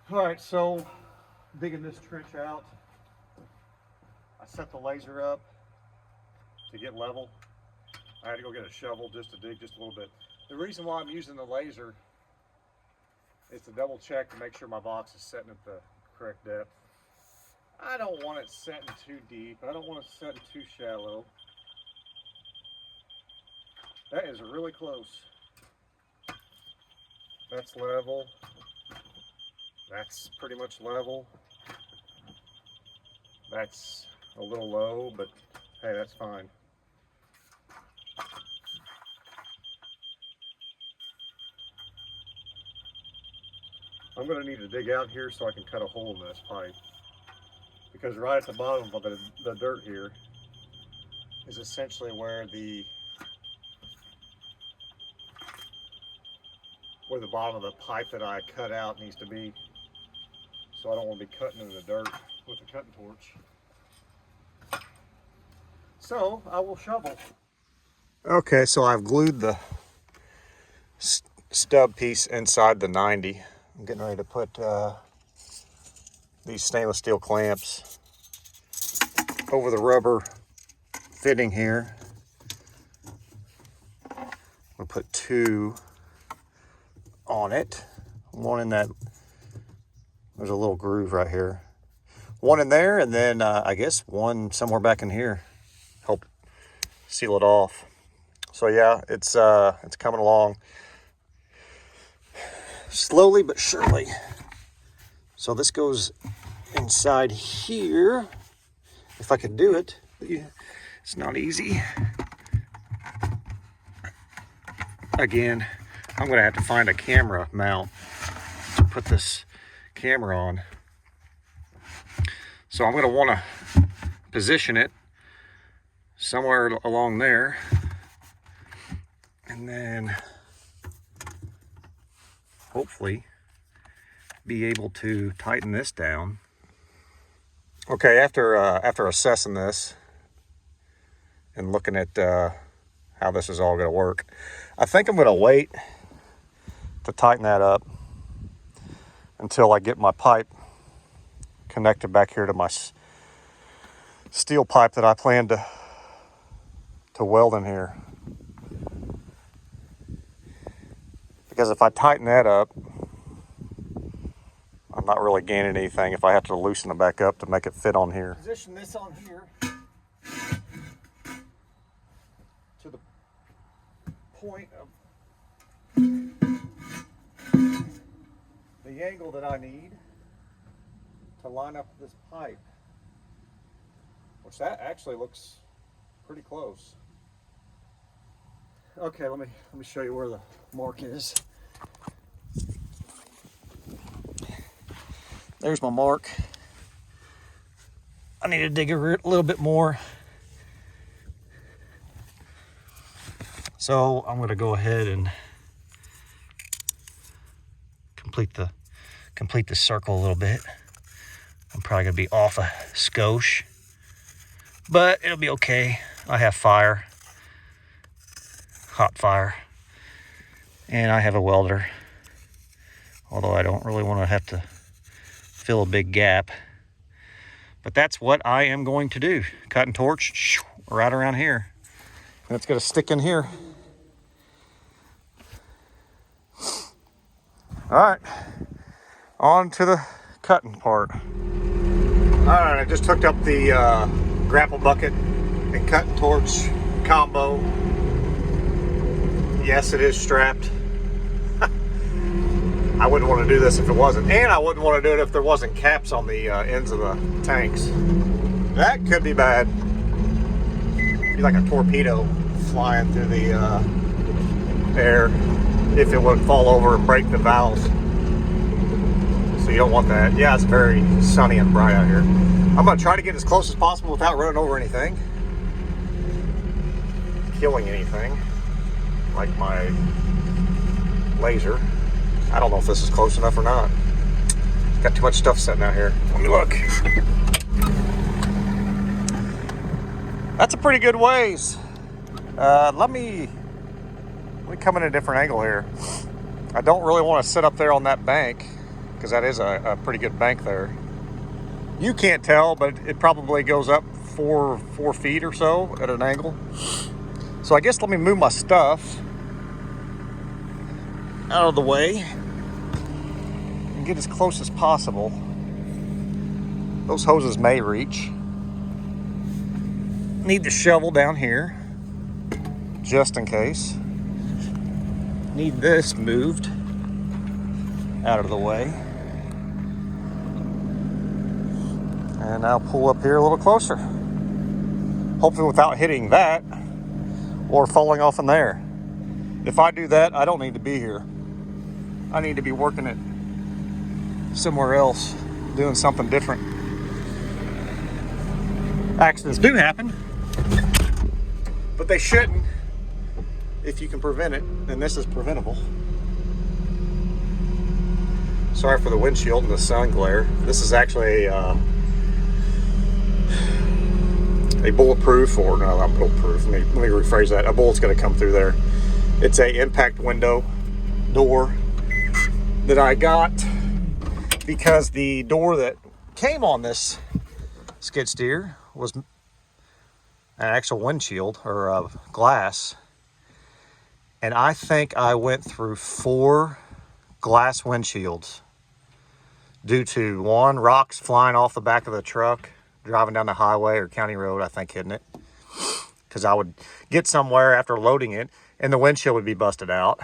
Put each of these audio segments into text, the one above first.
All right, so digging this trench out, I set the laser up to get level. I had to go get a shovel just to dig just a little bit. The reason why I'm using the laser is to double check to make sure my box is setting at the correct depth. I don't want it setting too deep. I don't want it setting too shallow. That is really close. That's level. That's pretty much level. That's a little low, but hey, that's fine. I'm going to need to dig out here so I can cut a hole in this pipe, because right at the bottom of the dirt here is essentially where the bottom of the pipe that I cut out needs to be. So I don't want to be cutting in the dirt with a cutting torch. So I will shovel. Okay, so I've glued the stub piece inside the 90. I'm getting ready to put these stainless steel clamps over the rubber fitting here. We'll put two on it. One in that, there's a little groove right here. One in there, and then I guess one somewhere back in here. Help seal it off. So yeah, it's coming along slowly but surely. So this goes inside here. If I could do it. It's not easy. Again, I'm gonna have to find a camera mount to put this camera on. So I'm gonna wanna position it somewhere along there, and then hopefully be able to tighten this down. Okay, after assessing this and looking at how this is all going to work, I think I'm going to wait to tighten that up until I get my pipe connected back here to my steel pipe that I plan to weld in here. Because if I tighten that up, I'm not really gaining anything if I have to loosen it back up to make it fit on here. Position this on here to the point of the angle that I need to line up this pipe, which that actually looks pretty close. Okay, let me show you where the mark is. There's my mark. I need to dig a little bit more. So I'm going to go ahead and complete the circle a little bit. I'm probably going to be off a skosh, but it'll be okay. I have fire, hot fire, and I have a welder. Although I don't really want to have to fill a big gap, but that's what I am going to do. Cutting torch right around here, and it's going to stick in here. All right, on to the cutting part. All right, I just hooked up the grapple bucket and cutting torch combo. Yes, it is strapped. I wouldn't want to do this if it wasn't, and I wouldn't want to do it if there wasn't caps on the ends of the tanks. That could be bad. Be like a torpedo flying through the air if it would fall over and break the valves. So you don't want that. Yeah, it's very sunny and bright out here. I'm going to try to get as close as possible without running over anything, killing anything, like my laser. I don't know if this is close enough or not. Got too much stuff sitting out here. Let me look. That's a pretty good ways. Let me come in a different angle here. I don't really want to sit up there on that bank because that is a pretty good bank there. You can't tell, but it probably goes up 4 feet or so at an angle. So I guess let me move my stuff out of the way and get as close as possible. Those hoses may reach. Need the shovel down here, just in case. Need this moved out of the way. And I'll pull up here a little closer. Hopefully without hitting that or falling off in there. If I do that, I don't need to be here. I need to be working it somewhere else, doing something different. Accidents do happen, but they shouldn't if you can prevent it, and this is preventable. Sorry for the windshield and the sun glare. This is actually a bulletproof, or no, not bulletproof. Let me rephrase that. A bullet's going to come through there. It's a impact window door that I got because the door that came on this skid steer was an actual windshield or glass, and I think I went through 4 glass windshields due to, one, rocks flying off the back of the truck driving down the highway or county road, I think, hitting it, because I would get somewhere after loading it and the windshield would be busted out.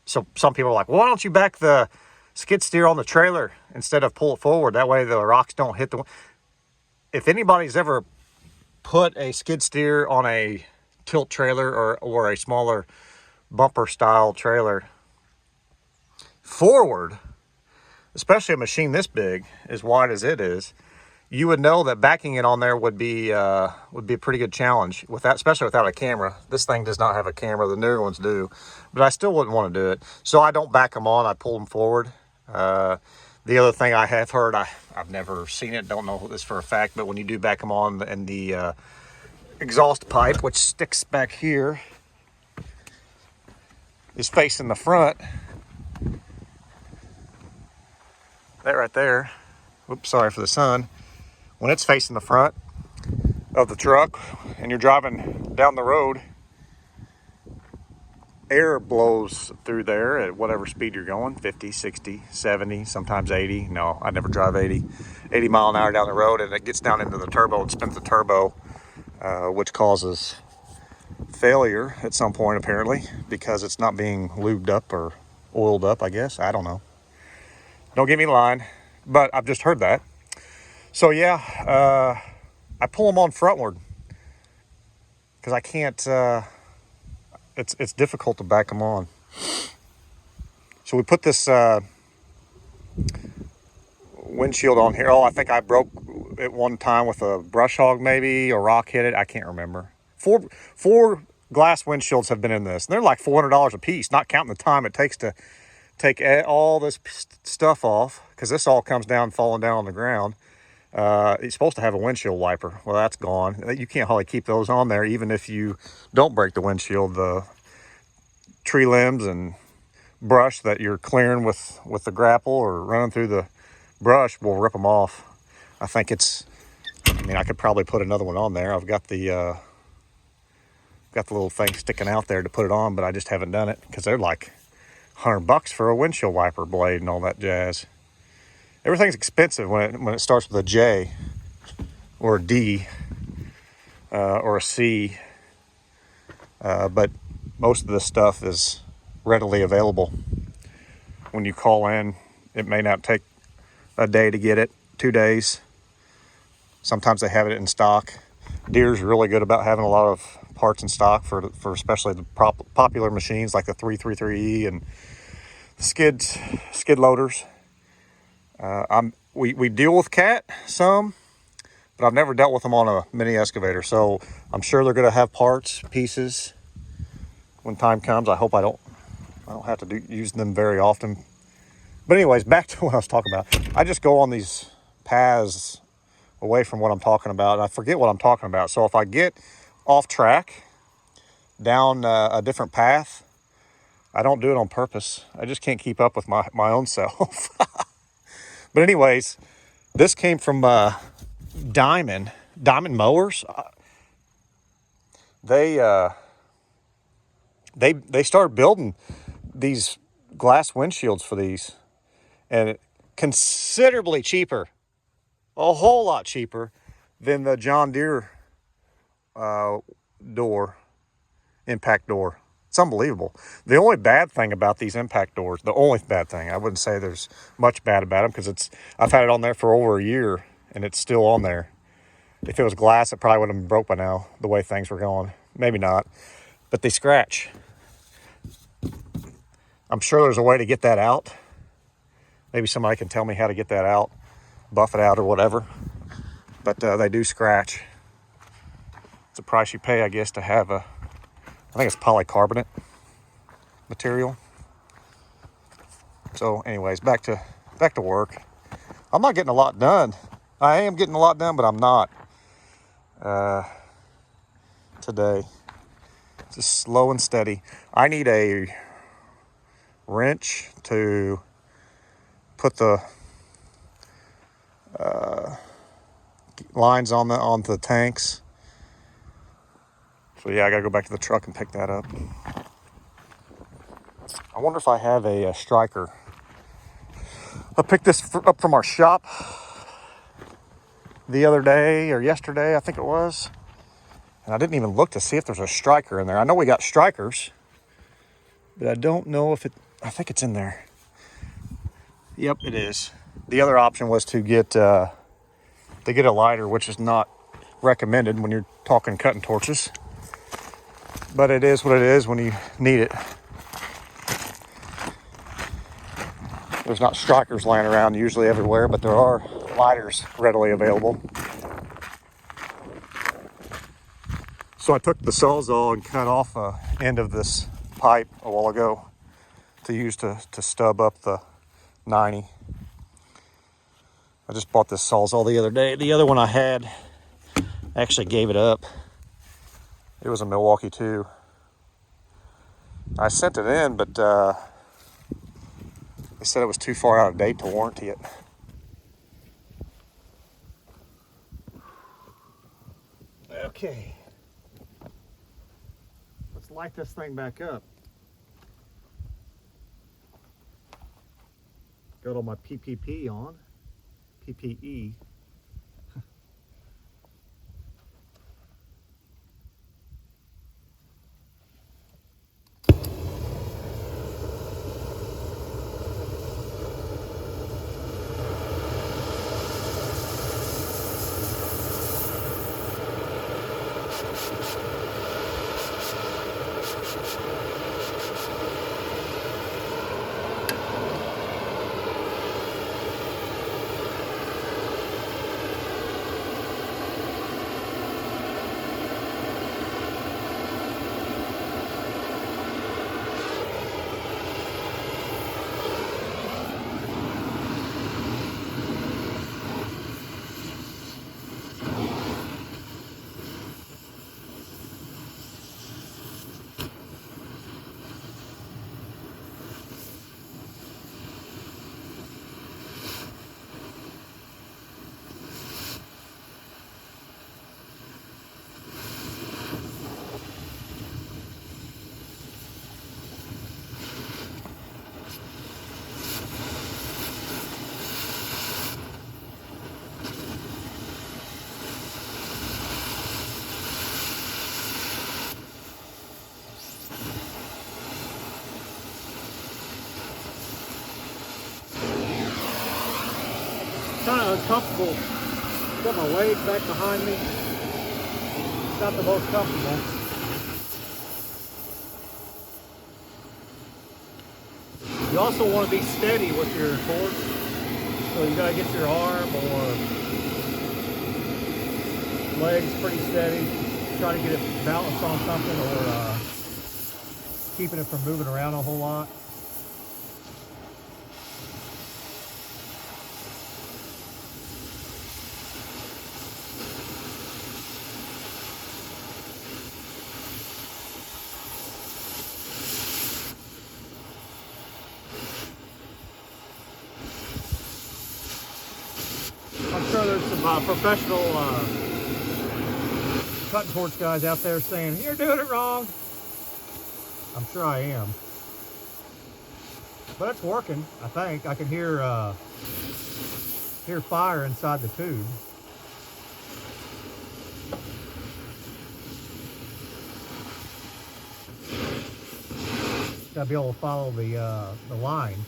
So some people are like, well, why don't you back the skid steer on the trailer instead of pull it forward? That way the rocks don't hit the... If anybody's ever put a skid steer on a tilt trailer or a smaller bumper style trailer forward, especially a machine this big, as wide as it is, you would know that backing it on there would be a pretty good challenge, especially without a camera. This thing does not have a camera. The newer ones do, but I still wouldn't want to do it. So I don't back them on. I pull them forward. The other thing I have heard, I've never seen it, don't know this for a fact, but when you do back them on and the exhaust pipe, which sticks back here, is facing the front, that right there, whoops, sorry for the sun, when it's facing the front of the truck and you're driving down the road, air blows through there at whatever speed you're going, 50, 60, 70, sometimes 80. No, I never drive 80 mile an hour down the road, and it gets down into the turbo and spins the turbo, which causes failure at some point, apparently, because it's not being lubed up or oiled up, I guess. I don't know. Don't get me lying, but I've just heard that. So yeah, I pull them on frontward because I can't, it's difficult to back them on. So we put this windshield on here. Oh, I think I broke it one time with a brush hog, maybe, or rock hit it. I can't remember. Four glass windshields have been in this. And they're like $400 a piece, not counting the time it takes to take all this stuff off, because this all comes down, falling down on the ground. It's supposed to have a windshield wiper. Well, that's gone. You can't hardly keep those on there, even if you don't break the windshield. The tree limbs and brush that you're clearing with the grapple or running through the brush will rip them off. I think I could probably put another one on there. I've got the little thing sticking out there to put it on, but I just haven't done it because they're like $100 for a windshield wiper blade and all that jazz. Everything's expensive when it starts with a J or a D or a C, but most of this stuff is readily available. When you call in, it may not take a day to get it, 2 days. Sometimes they have it in stock. Deere's really good about having a lot of parts in stock for especially the popular machines like the 333E and skid loaders. We deal with Cat some, but I've never dealt with them on a mini excavator, so I'm sure they're going to have parts, pieces when time comes. I hope I don't have to use them very often. But anyways, back to what I was talking about. I just go on these paths away from what I'm talking about, and I forget what I'm talking about. So if I get off track down a different path, I don't do it on purpose. I just can't keep up with my own self. But anyways, this came from Diamond Mowers. They started building these glass windshields for these, and considerably cheaper, a whole lot cheaper than the John Deere impact door. It's unbelievable. The only bad thing about these impact doors, the only bad thing, I wouldn't say there's much bad about them, because I've had it on there for over a year and it's still on there. If it was glass, it probably would have been broke by now, the way things were going. Maybe not, but they scratch. I'm sure there's a way to get that out. Maybe somebody can tell me how to get that out, buff it out or whatever. But they do scratch. It's a price you pay, I guess, to have I think it's polycarbonate material. So anyways, back to work. I'm not getting a lot done. I am getting a lot done, but I'm not today. Just slow and steady. I need a wrench to put the lines on the tanks. So yeah, I gotta go back to the truck and pick that up. I wonder if I have a striker. I picked this up from our shop the other day, or yesterday, I think it was. And I didn't even look to see if there's a striker in there. I know we got strikers, but I don't know if I think it's in there. Yep, it is. The other option was to get a lighter, which is not recommended when you're talking cutting torches. But it is what it is when you need it. There's not strikers lying around usually everywhere, but there are lighters readily available. So I took the Sawzall and cut off the end of this pipe a while ago to use to stub up the 90. I just bought this Sawzall the other day. The other one I had, I actually gave it up. It was a Milwaukee too. I sent it in, but they said it was too far out of date to warranty it. Okay. Let's light this thing back up. Got all my PPE on. PPE. Kind of uncomfortable. Got my legs back behind me. It's not the most comfortable. You also want to be steady with your torch. So you gotta get your arm or legs pretty steady. Try to get it balanced on something, or keeping it from moving around a whole lot. professional cutting torch guys out there saying, "You're doing it wrong." I'm sure I am. But it's working, I think. I can hear fire inside the tube. Gotta be able to follow the line.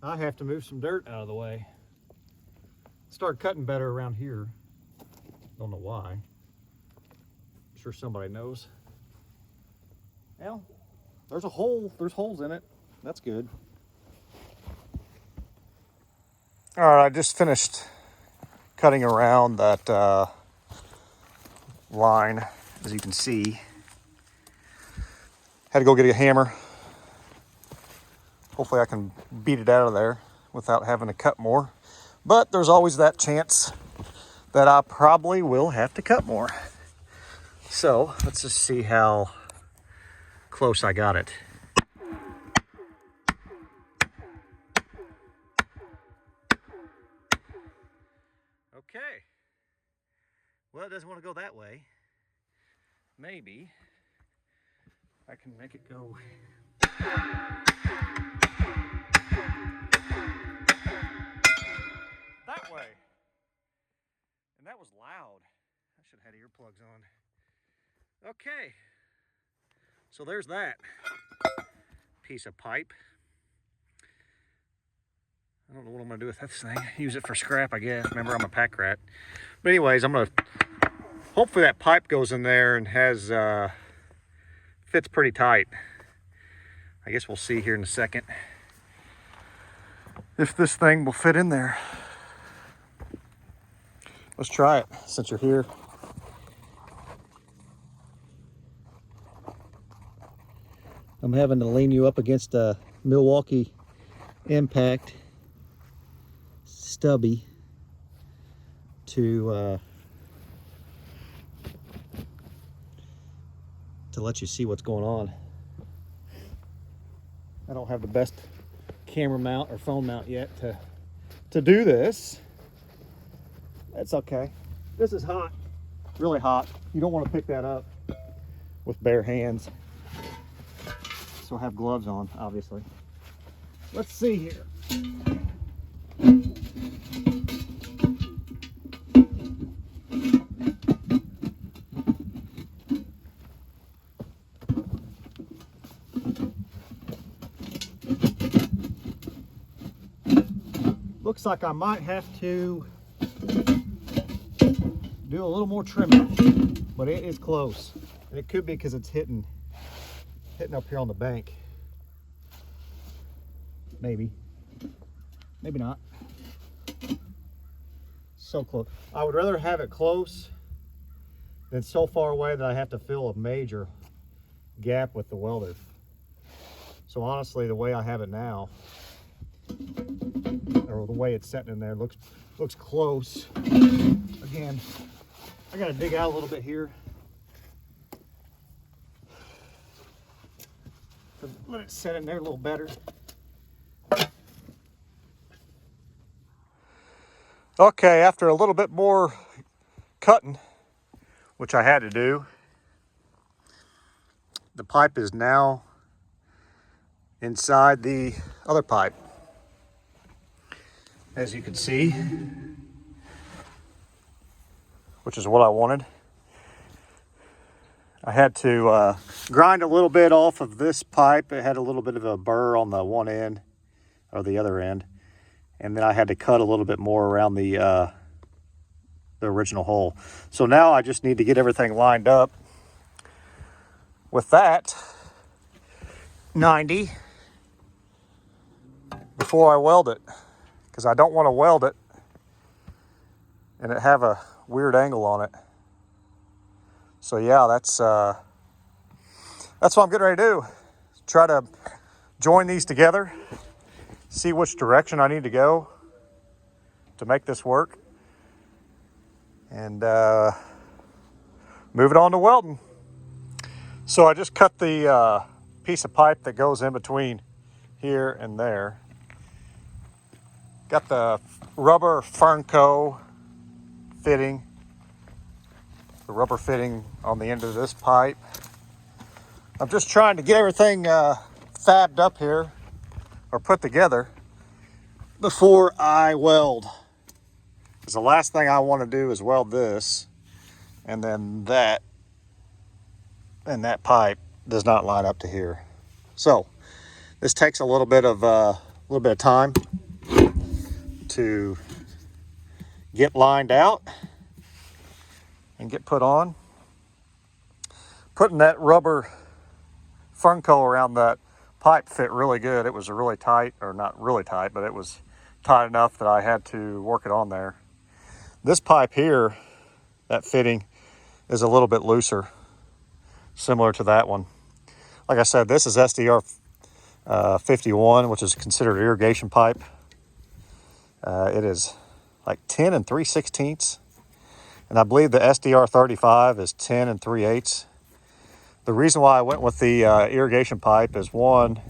I have to move some dirt out of the way. Start cutting better around here. Don't know why. I'm sure somebody knows. Well, there's a hole. There's holes in it. That's good. All right, I just finished cutting around that line, as you can see. Had to go get a hammer. Hopefully I can beat it out of there without having to cut more. But there's always that chance that I probably will have to cut more. So let's just see how close I got it. Okay. Well, it doesn't want to go that way. Maybe I can make it go that way. And that was loud. I should have had earplugs on. Okay. So there's that piece of pipe. I don't know what I'm gonna do with this thing. Use it for scrap, I guess. Remember, I'm a pack rat. But anyways, I'm gonna, hopefully that pipe goes in there and has, fits pretty tight. I guess we'll see here in a second if this thing will fit in there. Let's try it since you're here. I'm having to lean you up against a Milwaukee Impact stubby to let you see what's going on. I don't have the best camera mount or phone mount yet to do this. That's okay. This is hot, really hot. You don't want to pick that up with bare hands. So have gloves on, obviously. Let's see here. Looks like I might have to do a little more trimming, but it is close. And it could be because it's hitting up here on the bank. Maybe not. So close. I would rather have it close than so far away that I have to fill a major gap with the welder. So honestly, the way I have it now, or the way it's setting in there, looks close. Again, I gotta dig out a little bit here. Let it set in there a little better. Okay, after a little bit more cutting, which I had to do, the pipe is now inside the other pipe. As you can see, which is what I wanted. I had to grind a little bit off of this pipe. It had a little bit of a burr on the one end, or the other end. And then I had to cut a little bit more around the original hole. So now I just need to get everything lined up with that 90 before I weld it, because I don't want to weld it and it have a weird angle on it. So yeah, that's what I'm getting ready to do. Try to join these together, see which direction I need to go to make this work, and move it on to welding. So I just cut the piece of pipe that goes in between here and there. Got the rubber Fernco fitting, the rubber fitting on the end of this pipe. I'm just trying to get everything fabbed up here, or put together, before I weld. Because the last thing I want to do is weld this, and then that pipe does not line up to here. So this takes a little bit of time to get lined out and get put on. Putting that rubber Fernco around that pipe fit really good. It was really tight, or not really tight, but it was tight enough that I had to work it on there. This pipe here, that fitting, is a little bit looser, similar to that one. Like I said, this is SDR 51, which is considered irrigation pipe. It is like 10 3/16, and I believe the SDR 35 is 10 3/8. The reason why I went with the irrigation pipe is, one,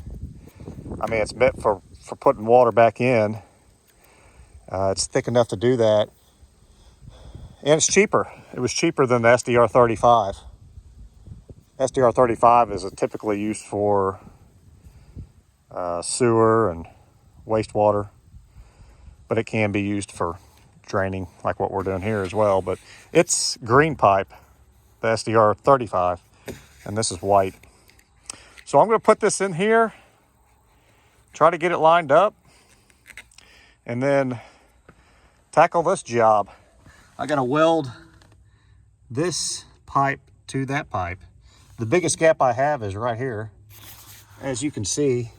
I mean, it's meant for putting water back in. It's thick enough to do that, and it's cheaper. It was cheaper than the SDR 35. SDR 35 is typically used for sewer and wastewater, but it can be used for draining, like what we're doing here as well. But it's green pipe, the SDR 35, and this is white. So I'm going to put this in here, try to get it lined up, and then tackle this job. I got to weld this pipe to that pipe. The biggest gap I have is right here. As you can see,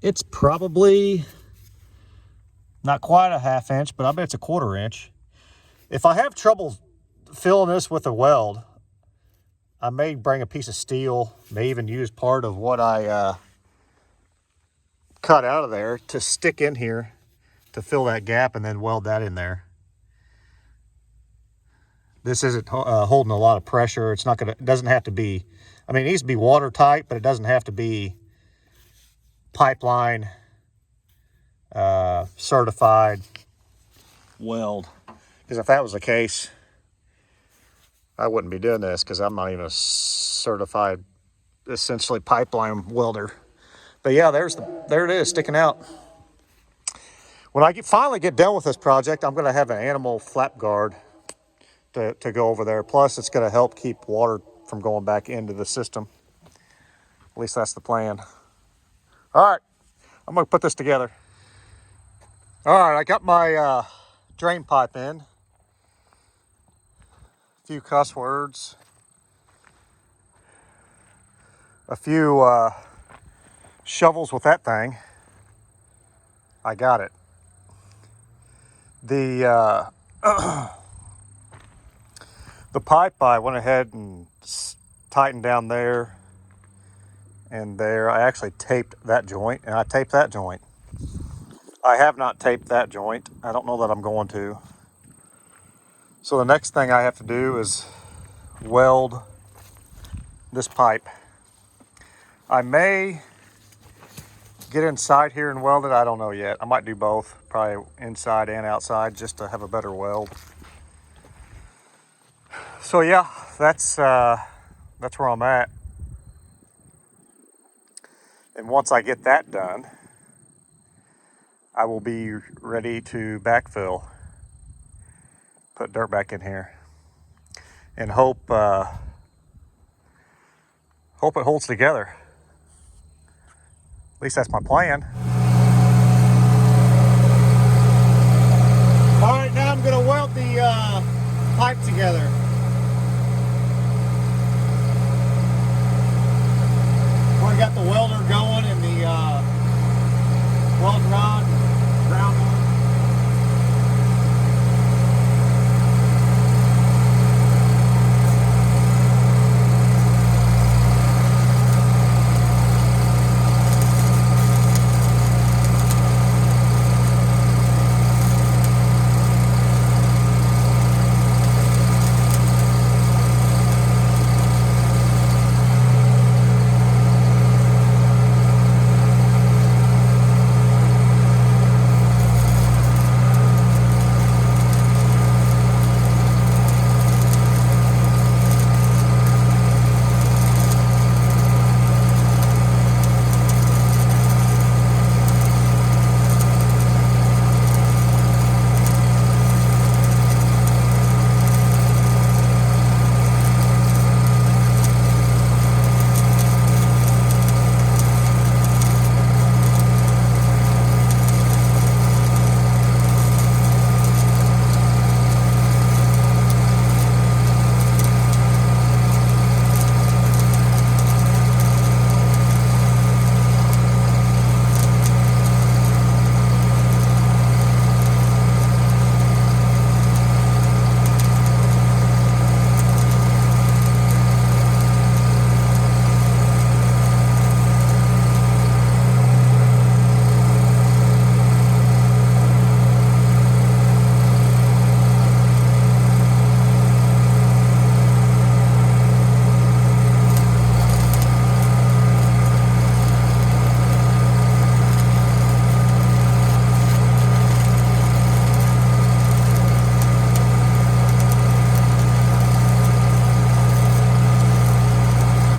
it's probably not quite a 1/2 inch, but I bet it's a 1/4 inch. If I have trouble filling this with a weld, I may bring a piece of steel, may even use part of what I cut out of there to stick in here to fill that gap, and then weld that in there. This isn't holding a lot of pressure. It's not gonna, it doesn't have to be, I mean, it needs to be watertight, but it doesn't have to be pipeline certified weld. Because if that was the case, I wouldn't be doing this, because I'm not even a certified, essentially, pipeline welder. But yeah, there it is, sticking out. When I finally get done with this project, I'm going to have an animal flap guard to go over there. Plus, it's going to help keep water from going back into the system. At least that's the plan. All right, I'm going to put this together. All right, I got my drain pipe in. A few cuss words. A few shovels with that thing. I got it. The the pipe, I went ahead and tightened down there and there. I actually taped that joint, and I taped that joint. I have not taped that joint. I don't know that I'm going to. So the next thing I have to do is weld this pipe. I may get inside here and weld it. I don't know yet. I might do both, probably inside and outside, just to have a better weld. So yeah, that's where I'm at. And once I get that done, I will be ready to backfill, put dirt back in here, and hope it holds together. At least that's my plan. All right, now I'm gonna weld the pipe together.